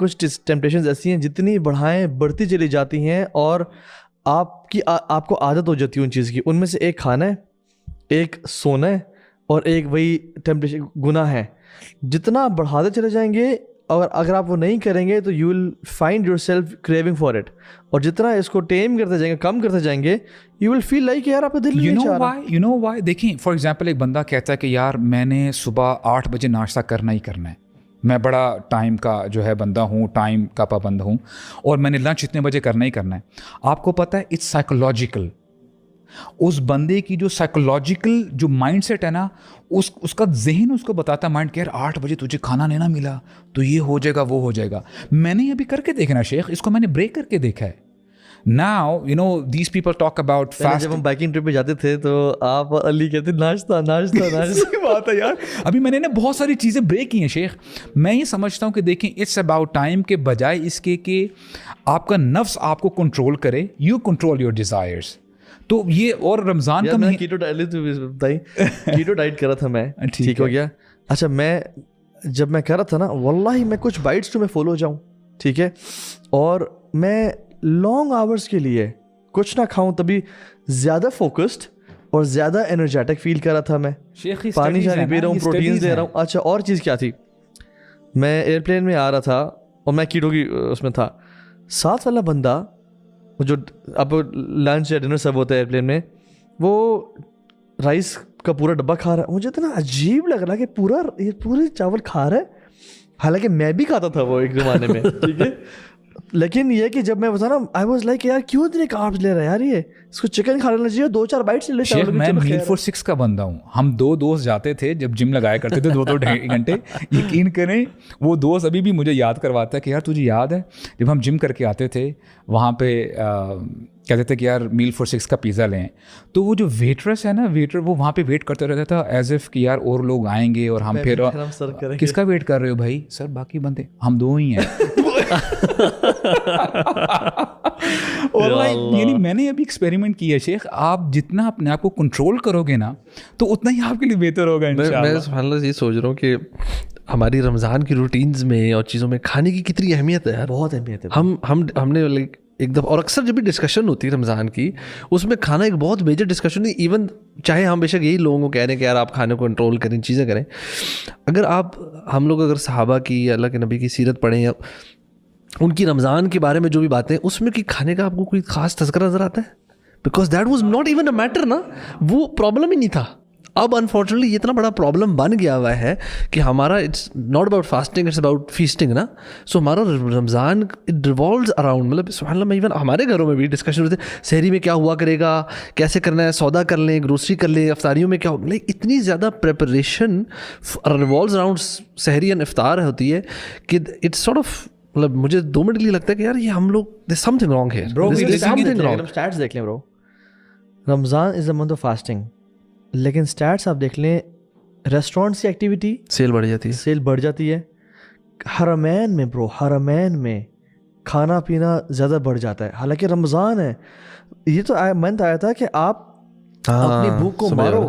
کچھ ٹیمپٹیشنز ایسی ہیں جتنی بڑھائیں بڑھتی چلی جاتی ہیں اور آپ کو عادت ہو جاتی ہے ان چیز کی. ان میں سے ایک کھانا ہے, ایک سونا ہے, اور ایک وہی ٹیمپٹیشن گناہ ہے. جتنا بڑھاتے چلے جائیں گے اور اگر آپ وہ نہیں کریں گے تو you will find your self craving for it, اور جتنا اس کو ٹیم کرتے جائیں گے, کم کرتے جائیں گے, یو ول فیل لائک یار آپ کا دل نہیں چاہ رہا. یو نو وائی, دیکھیں فار ایگزامپل ایک بندہ کہتا ہے کہ یار میں نے صبح 8 بجے ناشتہ کرنا ہی کرنا ہے, میں بڑا ٹائم کا جو ہے بندہ ہوں, ٹائم کا پابند ہوں, اور میں نے لنچ اتنے بجے کرنا ہی کرنا ہے. آپ کو پتہ ہے اٹس سائیکولوجیکل, اس بندے کی جو سائیکولوجیکل جو مائنڈ سیٹ ہے نا, اس کا ذہن اس کو بتاتا ہے مائنڈ کہ یار 8 بجے تجھے کھانا نہیں نہ ملا تو یہ ہو جائے گا وہ ہو جائے گا. میں نے ابھی کر کے دیکھنا شیخ, اس کو میں نے بریک کر کے دیکھا ہے. Now you know these people talk about fasting. جب ہم بائکنگ ٹرپ پہ جاتے تھے تو آپ علی کہتے ناشتہ ناشتہ ناشتہ. صحیح بات ہے یار, ابھی میں نے نا بہت ساری چیزیں بریک کی ہیں شیخ. میں یہ سمجھتا ہوں کہ دیکھیں اٹس اباؤٹ ٹائم کے بجائے اس کے کہ آپ کا نفس آپ کو کنٹرول کرے, یو کنٹرول یور ڈیزائرز. تو یہ اور رمضان کا میں کیٹو ڈائٹ کرا تھا میں, ٹھیک ہو گیا. اچھا میں جب میں کر رہا تھا نا واللہ میں کچھ بائٹس تو میں فالو جاؤں, ٹھیک ہے, اور میں لانگ آورس کے لیے کچھ نہ کھاؤں تبھی زیادہ فوکسڈ اور زیادہ انرجیٹک فیل کر رہا تھا. میں پانی شانی پی رہا ہوں, پروٹینز لے رہا ہوں. اچھا اور چیز کیا تھی, میں ایئرپلین میں آ رہا تھا اور میں کیٹو کی اس میں تھا. ساتھ والا بندہ جو اب لنچ یا ڈنر سب ہوتا ہے ایئرپلین میں, وہ رائس کا پورا ڈبہ کھا رہا ہے. مجھے اتنا عجیب لگ رہا کہ پورے چاول کھا رہا ہے, حالانکہ میں بھی کھاتا تھا وہ ایک زمانے میں, ٹھیک ہے. لیکن یہ کہ جب میں بتا نا آئی واز لائک یار کیوں اتنے کاربز لے رہا ہے یار, یہ اس کو چکن کھا لینا چاہیے, 2-4 بائٹس لے شیخ. میں میل فور 6 کا بندہ ہوں. ہم 2 دوست جاتے تھے جب جم لگایا کرتے تھے 2 گھنٹے. یقین کریں وہ دوست ابھی بھی مجھے یاد کرواتا ہے کہ یار تجھے یاد ہے جب ہم جم کر کے آتے تھے وہاں پہ کہتے تھے کہ یار میل فور 6 کا پیزا لیں, تو وہ جو ویٹرس ہے نا, ویٹر وہ وہاں پہ ویٹ کرتا رہتا تھا ایز اف کہ یار اور لوگ آئیں گے اور ہم پھر کس کا ویٹ کر رہے ہو بھائی, سر باقی بندے ہم 2 ہی ہیں. یعنی میں نے ابھی ایکسپیریمنٹ کیا ہے شیخ, آپ جتنا اپنے آپ کو کنٹرول کرو گے نا تو اتنا ہی آپ کے لیے بہتر ہوگا انشاءاللہ. میں سبحان اللہ یہ سوچ رہا ہوں کہ ہماری رمضان کی روٹینز میں اور چیزوں میں کھانے کی کتنی اہمیت ہے. بہت اہمیت ہے. ہم نے ایک دفعہ, اور اکثر جب بھی ڈسکشن ہوتی ہے رمضان کی اس میں کھانا ایک بہت میجر ڈسکشن ہے. ایون چاہے ہم بے شک یہی لوگوں کو کہہ رہے ہیں کہ یار آپ کھانے کو کنٹرول کریں, چیزیں کریں, اگر ہم لوگ اگر صحابہ کی یا اللہ کے نبی کی سیرت پڑھیں یا ان کی رمضان کے بارے میں جو بھی باتیں, اس میں کہ کھانے کا آپ کو کوئی خاص تذکرہ نظر آتا ہے؟ Because that was not even a matter نا, وہ پرابلم ہی نہیں تھا. اب انفارچونیٹلی یہ اتنا بڑا پرابلم بن گیا ہوا ہے کہ ہمارا it's not about fasting, it's about feasting نا. سو ہمارا رمضان اٹ ریوالوز اراؤنڈ, مطلب سبحان اللہ, میں ایون ہمارے گھروں میں بھی ڈسکشن ہوتے ہیں سحری میں کیا ہوا کرے گا, کیسے کرنا ہے, سودا کر لیں, گروسری کر لیں, افطاریوں میں کیا ہو, لائک اتنی زیادہ preparation revolves around sehri and افطار ہوتی ہے کہ اٹس سارٹ آف, مطلب مجھے 2 منٹ کے لیے لگتا ہے کہ یار یہ ہم لوگ there's something wrong here. Status دیکھ لیں برو, رمضان از اے منتھ آف فاسٹنگ, لیکن اسٹیٹس آپ دیکھ لیں ریسٹورینٹس کی ایکٹیویٹی سیل بڑھ جاتی ہے. حرمین میں برو, حرمین میں کھانا پینا زیادہ بڑھ جاتا ہے, حالانکہ رمضان ہے. یہ تو منتھ آیا تھا کہ آپ اپنی بھوک کو مارو,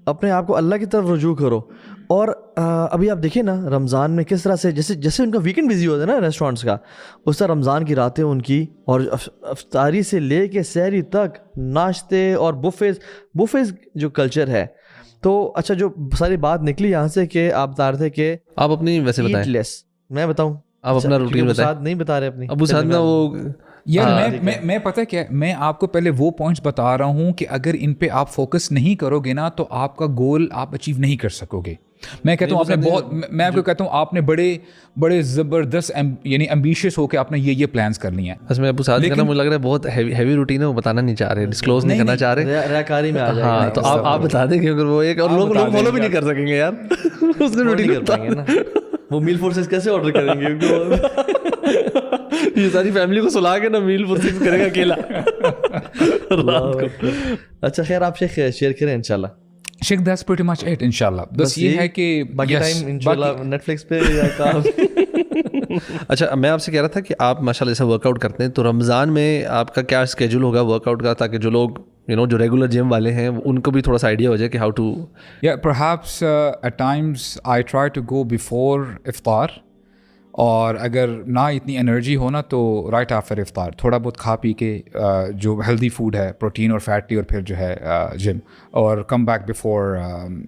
اپنے آپ کو اللہ کی طرف رجوع کرو. اور ابھی آپ دیکھیں نا رمضان میں کس طرح سے جیسے ان کا ویکنڈ بزی ہوتا ہے نا ریسٹورینٹس کا, اس طرح رمضان کی راتیں ان کی, اور افطاری سے لے کے سحری تک ناشتے اور بفیز جو کلچر ہے. تو اچھا جو ساری بات نکلی یہاں سے کہ آپ بتا رہے تھے کہ آپ اپنی ویسے بتائیں, میں بتاؤں آپ اپنا روٹین بتائیں. نہیں بتا رہے اپنی ابو سعد نا وہ یار میں پتہ کیا, میں آپ کو پہلے وہ پوائنٹس بتا رہا ہوں کہ اگر ان پہ آپ فوکس نہیں کرو گے نا تو آپ کا گول آپ اچیو نہیں کر سکو گے. میں کہتا ہوں آپ نے بہت, میں آپ کو کہتا ہوں آپ نے بڑے زبردست یعنی ایمبیشیس ہو کے آپ نے یہ پلانس کر لی ہیں. اس میں ابو سعد کا مجھے لگ رہا ہے بہت ہیوی روٹین ہے, وہ بتانا نہیں چاہ رہے, ڈسکلوز نہیں کرنا چاہ رہے, ریاکاری میں آ جائے گا. ہاں تو آپ بتا دیں کہ اگر وہ ایک اور لوگ فالو بھی نہیں کر سکیں گے یار, اس نے روٹین کر پائیں گے نا, وہ میل فورسز کیسے آرڈر کریں گے, یہ ساری فیملی کو سلا کے نا میل فورسز کرے گا اکیلا. اچھا خیر آپ شیخ شیئر کریں انشاءاللہ. شیخ that's pretty much it انشاءاللہ. بس یہ ہے کہ باقی ٹائم انشاءاللہ نیٹ فلکس پہ یا کام. اچھا میں آپ سے کہہ رہا تھا کہ آپ ماشاءاللہ سے ورک آؤٹ کرتے ہیں, تو رمضان میں آپ کا کیا اسکیجول ہوگا ورک آؤٹ کا, تاکہ جو لوگ جو ریگولر جم والے ہیں ان کو بھی تھوڑا سا آئیڈیا ہو جائے کہ how to. Perhaps at times I try to go before iftar, اور اگر نہ اتنی انرجی ہو نا تو رائٹ آفٹر افطار تھوڑا بہت کھا پی کے جو ہیلدی فوڈ ہے پروٹین اور فیٹی، اور پھر جو ہے جم، اور کم بیک بیفور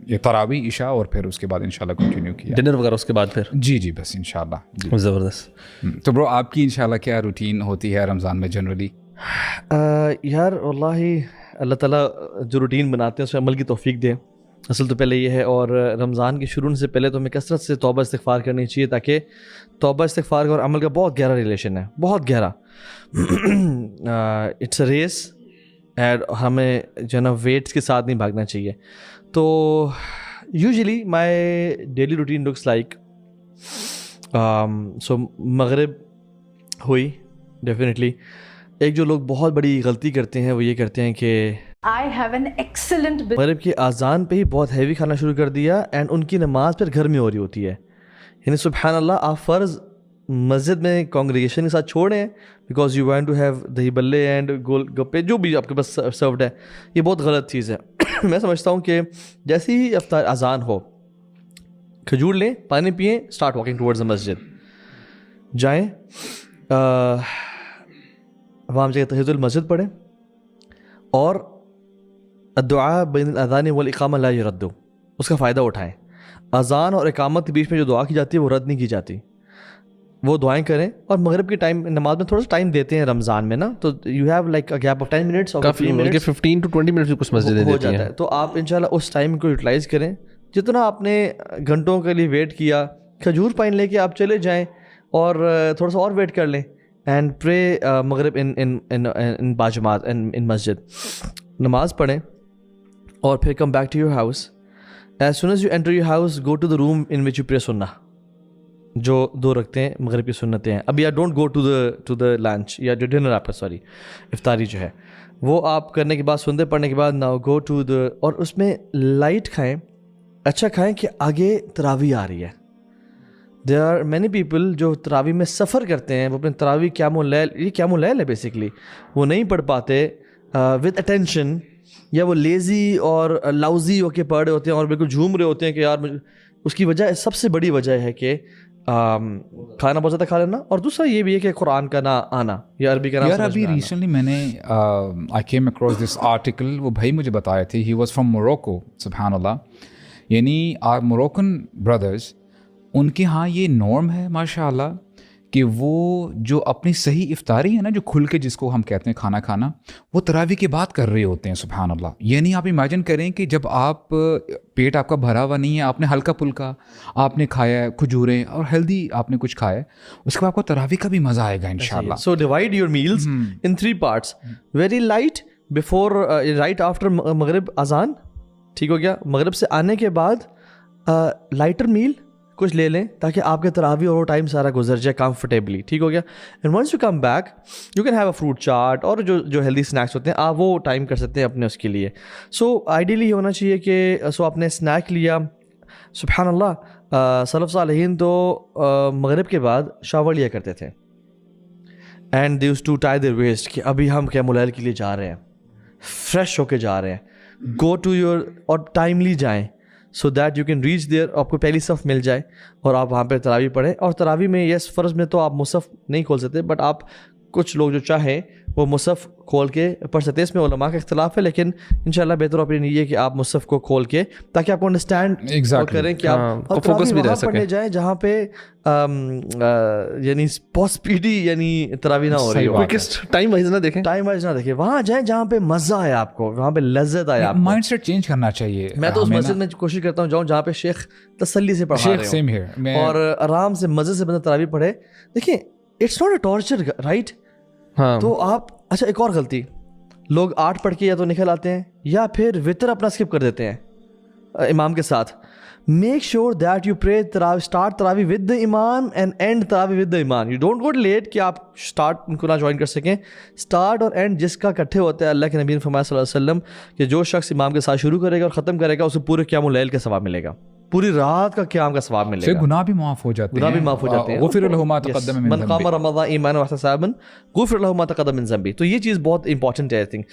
یہ تراویح عشاء، اور پھر اس کے بعد انشاءاللہ کنٹینیو کیا ڈنر وغیرہ اس کے بعد پھر جی بس انشاءاللہ جی زبردست. تو برو آپ کی انشاءاللہ کیا روٹین ہوتی ہے رمضان میں جنرلی؟ یار واللہ اللہ تعالیٰ جو روٹین بناتے ہیں اس میں عمل کی توفیق دے. اصل تو پہلے یہ ہے، اور رمضان کے شروع سے پہلے تو ہمیں کثرت سے توبہ استغفار کرنی چاہیے، تاکہ توبہ استغفار اور عمل کا بہت گہرا ریلیشن ہے، بہت گہرا. اٹس اے ریس، اینڈ ہمیں جو ہے نا ویٹس کے ساتھ نہیں بھاگنا چاہیے. تو usually my daily routine looks like so مغرب ہوئی ڈیفینیٹلی. ایک جو لوگ بہت بڑی غلطی کرتے ہیں وہ یہ کرتے ہیں کہ مغرب کی اذان پہ ہی بہت ہیوی کھانا شروع کر دیا، اینڈ ان کی نماز پھر گھر میں ہو رہی ہوتی ہے. یعنی سبحان اللہ، آپ فرض مسجد میں کانگریگیشن کے ساتھ چھوڑیں because you want to have dahi bhalle and gol gappe جو بھی آپ کے پاس سروڈ ہے. یہ بہت غلط چیز ہے. میں سمجھتا ہوں کہ جیسے ہی افطار اذان ہو، کھجور لیں، پانی پئیں، اسٹارٹ واکنگ ٹورڈز دا مسجد، جائیں وہاں جگہ تحیۃ المسجد پڑھیں، اور الدعاء بین الاذان والاقامہ لا یرد، اس کا فائدہ اٹھائیں. اذان اور اقامت کے بیچ میں جو دعا کی جاتی ہے وہ رد نہیں کی جاتی، وہ دعائیں کریں. اور مغرب کی ٹائم نماز میں تھوڑا سا ٹائم دیتے ہیں رمضان میں نا، تو you have like a gap of 10 minutes اور 15 to 20 منٹس کچھ مسجدیں ہو دیتی جاتا ہیں. ہے. تو آپ انشاءاللہ اس ٹائم کو یوٹیلائز کریں. جتنا آپ نے گھنٹوں کے لیے ویٹ کیا، کھجور پائن لے کے آپ چلے جائیں اور تھوڑا سا اور ویٹ کر لیں، اینڈ پرے مغرب ان باجماعت ان مسجد، نماز پڑھیں، اور پھر come back to your house. As soon as you enter your house, go to the room in which you pray sunnah, جو 2 رکھتے ہیں مغرب کی سنتیں ہیں. اب یا don't go to the lunch یا جو ڈنر آپ کا سوری افطاری جو ہے وہ آپ کرنے کے بعد، سنتے پڑھنے کے بعد، ناؤ گو ٹو دا، اور اس میں لائٹ کھائیں، اچھا کھائیں کہ آگے تراویح آ رہی ہے. دیر آر مینی پیپل جو تراویح میں سفر کرتے ہیں، وہ اپنے تراویح قیام اللیل، یہ قیام اللیل ہے بیسکلی، وہ نہیں پڑھ پاتے ود اٹینشن، یا وہ لیزی اور لاؤزی ہو کے پڑھ رہے ہوتے ہیں اور بالکل جھوم رہے ہوتے ہیں کہ یار اس کی وجہ، سب سے بڑی وجہ ہے کہ کھانا بہت زیادہ کھا لینا، اور دوسرا یہ بھی ہے کہ قرآن کا نہ آنا یا عربی کا نہ. یار ابھی ریسنٹلی میں نے I came across this article, وہ بھائی مجھے بتایا تھے، ہی واز فرام موروکو. سبحان اللہ. یعنی آر موروکن بردرز، ان کے ہاں یہ نارم ہے ماشاء اللہ کہ وہ جو اپنی صحیح افطاری ہے نا، جو کھل کے جس کو ہم کہتے ہیں کھانا کھانا، وہ تراویح کے بعد کر رہے ہوتے ہیں. سبحان اللہ. یعنی آپ امیجن کریں کہ جب آپ پیٹ آپ کا بھرا ہوا نہیں ہے، آپ نے ہلکا پھلکا آپ نے کھایا ہے، کھجوریں اور ہیلدی آپ نے کچھ کھایا ہے، اس کے بعد آپ کو تراویح کا بھی مزہ آئے گا انشاءاللہ. So divide your meals in 3 parts. Very light before, right after مغرب اذان، ٹھیک ہو گیا. مغرب سے آنے کے بعد لائٹر میل کچھ لے لیں تاکہ آپ کے تراویح اور وہ ٹائم سارا گزر جائے کمفرٹیبلی، ٹھیک ہو گیا. And once you come back you can have a fruit chaat, اور جو ہیلدی اسنیکس ہوتے ہیں آپ وہ ٹائم کر سکتے ہیں اپنے اس کے لیے. سو آئیڈیلی یہ ہونا چاہیے کہ سو آپ نے اسنیک لیا. سبحان اللہ، سلف صالحین تو مغرب کے بعد شاور لیا کرتے تھے، and they used to tie their waist کہ ابھی ہم قیام اللیل کے لیے جا رہے ہیں، فریش ہو کے جا رہے ہیں. گو ٹو یور، اور ٹائملی جائیں so that you can reach their, آپ کو پہلی صف مل جائے اور آپ وہاں پہ تراویح پڑھیں. اور تراویح میں یس فرض میں تو آپ مصحف نہیں کھول سکتے، بٹ آپ کچھ لوگ جو چاہیں وہ مصحف کھول کے پڑھ سکتے ہیں. اس میں علماء کا اختلاف ہے، لیکن انشاءاللہ بہتر اوپینین یہ ہے کہ آپ مصحف کو کھول کے تاکہ آپ کو انڈرسٹینڈ کریں کہ آپ فوکس بھی رہ سکے، پڑھنے جائیں جہاں پہ یعنی بہت اسپیڈی یعنی تراویح نہ ہو رہی ہو. کوئکسٹ ٹائم وائز نہ دیکھیں، ٹائم وائز نہ دیکھیں، وہاں جائیں جہاں پہ مزہ آئے آپ کو، وہاں پہ لذت آئے آپ کو. مائنڈ سیٹ چینج کرنا چاہیے. میں تو اس مسجد میں کوشش کرتا ہوں جاؤں جہاں پہ شیخ تسلی سے پڑھا رہے ہوں اور آرام سے مزے سے بندہ تراویح پڑھے. دیکھیں it's not a torture, right. ہاں تو آپ، اچھا ایک اور غلطی، لوگ 8 پڑھ کے یا تو نکل آتے ہیں یا پھر وطر اپنا اسکپ کر دیتے ہیں امام کے ساتھ. Make sure that you pray start تراویح ود دا امام اینڈ اینڈ تراویح ود دا امام. یو ڈونٹ گو لیٹ کہ آپ اسٹارٹ ان کو نہ جوائن کر سکیں. اسٹارٹ اور اینڈ جس کا اکٹھے ہوتا ہے، اللہ کے نبی نے فرمایا صلی اللہ علیہ وسلم کہ جو شخص امام کے ساتھ شروع کرے گا اور ختم کرے گا اسے پورے قیام اللیل کا ثواب ملے گا، پوری رات کا قیام کا ثواب ملے گا. گناہ بھی معاف ہو جاتے ہیں، گناہ بھی معاف ہو جاتے ہیں. غفر لہ ما تقدم من من قام رمضان ایمانا واحتسابا غفر لہ ما تقدم من ذنبہ. تو یہ چیز بہت امپورٹنٹ ہے آئی تھنک.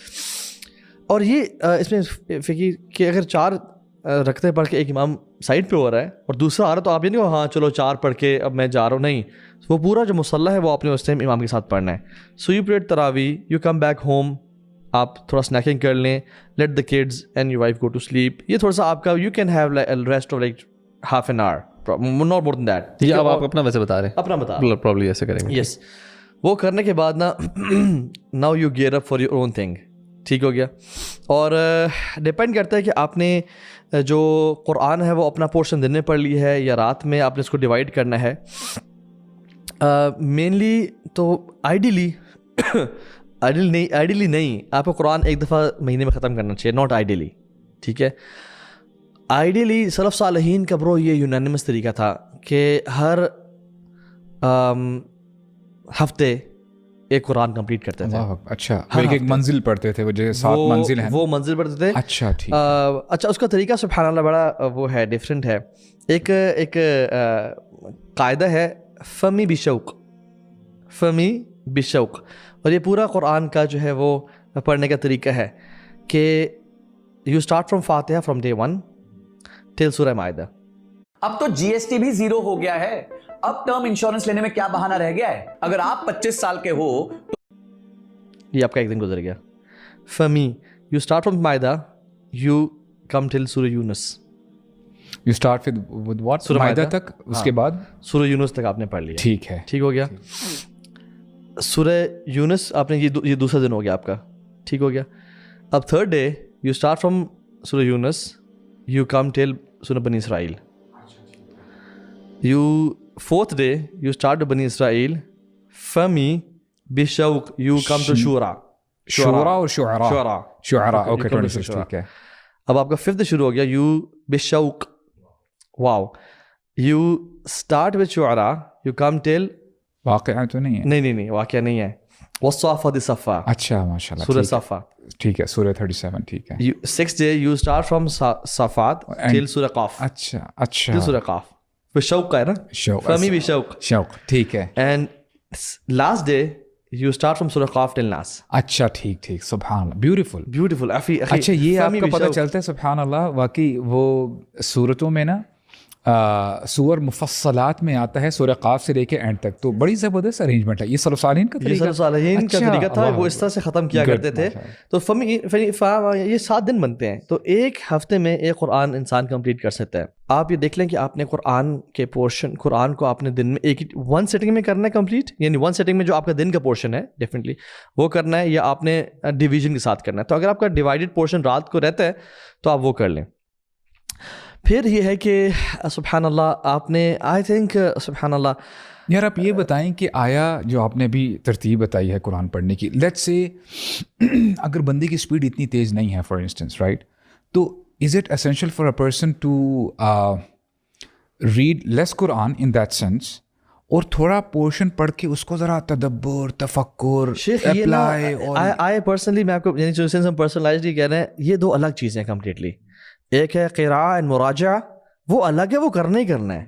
اور یہ اس میں فقیر کہ اگر 4 رکھتے پڑھ کے ایک امام سائڈ پہ ہو رہا ہے اور دوسرا آ رہا ہے تو آپ یہ نہیں ہاں چلو 4 پڑھ کے اب میں جا رہا ہوں, نہیں, وہ پورا جو مصلی ہے وہ آپ نے اس ٹائم امام کے ساتھ پڑھنا ہے. سو یو پریڈ تراوی, یو کم بیک ہوم, آپ تھوڑا اسنیکنگ کر لیں, let the kids and your wife go to sleep. یہ تھوڑا سا آپ کا you can have rest of like half an hour, not more than that. یہ اب آپ اپنا ویسے بتا رہے ہیں, اپنا بتا پرابلی ایسے کریں گے. یس, وہ کرنے کے بعد نا now you gear up for your own thing. ٹھیک ہو گیا. اور ڈپینڈ کرتا ہے کہ آپ نے جو قرآن ہے وہ اپنا پورشن دن میں پڑھ لی ہے یا رات میں آپ نے اس کو ڈیوائڈ کرنا ہے. مینلی تو آئیڈیلی نہیں, آپ کو قرآن ایک دفعہ مہینے میں ختم کرنا چاہیے, ناٹ آئیڈیلی. ٹھیک ہے, آئیڈیلی سلف صالحین کا برو یہ یونانیمس طریقہ تھا کہ ہر ہفتے ایک قرآن کمپلیٹ کرتے تھے. اچھا, ایک منزل پڑھتے تھے, وہ جو 7 منزل ہیں وہ منزل پڑھتے تھے. اچھا ٹھیک. اچھا, اس کا طریقہ سبحان اللہ بڑا وہ ہے, ڈفرینٹ ہے. ایک قاعدہ ہے فمی بشوق, اور یہ پورا قرآن کا جو ہے وہ پڑھنے کا طریقہ ہے کہ یو اسٹارٹ فرام فاتحہ فرام ڈے 1 ٹل سورہ مائدہ. اب تو جی ایس ٹی بھی 0 ہو گیا ہے, اب ٹرم انشورنس لینے میں کیا بہانہ رہ گیا ہے؟ اگر آپ 25 سال کے ہو تو یہ آپ کا ایک دن گزر گیا. فمی, یو اسٹارٹ فرام مائدہ, یو کم ٹل سورہ یونس. یو اسٹارٹ ود واٹ, سورہ مائدہ تک, اس کے بعد سورہ یونس تک آپ نے پڑھ لیا. ٹھیک ہے, ٹھیک ہو گیا. سورہ یونس آپ نے یہ دوسرا دن ہو گیا آپ کا. ٹھیک ہو گیا. اب third day you start from سورہ یونس, یو کم ٹل سورہ بنی اسرائیل. You fourth day you start بنی اسرائیل, فمی بشوق, یو کم ٹو شورا اور شعراء. اوکے 26. ٹھیک ہے. اب آپ کا ففتھ شروع ہو گیا, یو بشوق, واو, یو اسٹارٹ وتھ شعراء, یو کم ٹل, واقعہ تو نہیں ہے, نہیں واقعہ نہیں ہے, والصافات صفا. اچھا ماشاء اللہ, سورہ صفا. ٹھیک ہے, سورہ 37. ٹھیک ہے. Six day you start from صفات ٹل سورہ قاف. اچھا ٹل سورہ قاف. شوق کا ہے نا, فمی بھی شوق. ٹھیک ہے. And last day you start from سورہ قاف ٹل ناس. اچھا ٹھیک. سبحان اللہ, بیوٹیفل. اچھا, یہ آپ کا پتہ چلتا ہے سبحان اللہ, واقعی وہ صورتوں میں نا سور مفصلات میں آتا ہے سورہ قاف سے لے کے اینڈ تک, تو بڑی زبردست ارینجمنٹ ہے. یہ سلف صالحین کا طریقہ تھا, وہ اس طرح سے ختم کیا کرتے تھے. تو یہ 7 دن بنتے ہیں, تو ایک ہفتے میں ایک قرآن انسان کمپلیٹ کر سکتا ہے. آپ یہ دیکھ لیں کہ آپ نے قرآن کے پورشن, قرآن کو آپ نے دن میں ایک 1 سیٹنگ میں کرنا ہے کمپلیٹ, یعنی 1 سیٹنگ میں جو آپ کا دن کا پورشن ہے ڈیفینیٹلی وہ کرنا ہے, یا آپ نے ڈویژن کے ساتھ کرنا ہے. تو اگر آپ کا ڈیوائڈیڈ پورشن رات کو رہتا ہے تو آپ وہ کر لیں. پھر یہ ہے کہ سبحان اللہ آپ نے آئی تھنک سبحان اللہ, یار آپ یہ بتائیں کہ آیا جو آپ نے ابھی ترتیب بتائی ہے قرآن پڑھنے کی, لیٹس سے اگر بندے کی اسپیڈ اتنی تیز نہیں ہے فار انسٹنس, رائٹ, تو is it essential for a person to read less قرآن ان دیٹ سینس, اور تھوڑا پورشن پڑھ کے اس کو ذرا تدبر, تفکر, اپلائی. آئی پرسنلی میں آپ کو یعنی ہم پرسنلائزڈلی کہہ رہے ہیں, یہ 2 الگ چیزیں ہیں کمپلیٹلی. ایک ہے قراءہ اینڈ مراجعہ, وہ الگ ہے, وہ کرنا ہی کرنا ہے,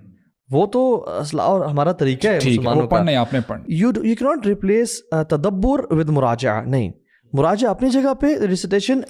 وہ تو اصلاح اور ہمارا طریقہ ہے مسلمانوں کا. آپ نے پڑھنا, یو کی ناٹ ریپلیس تدبر ود مراجعہ. نہیں, مراجعہ اپنی جگہ پہ, ریسیٹیشن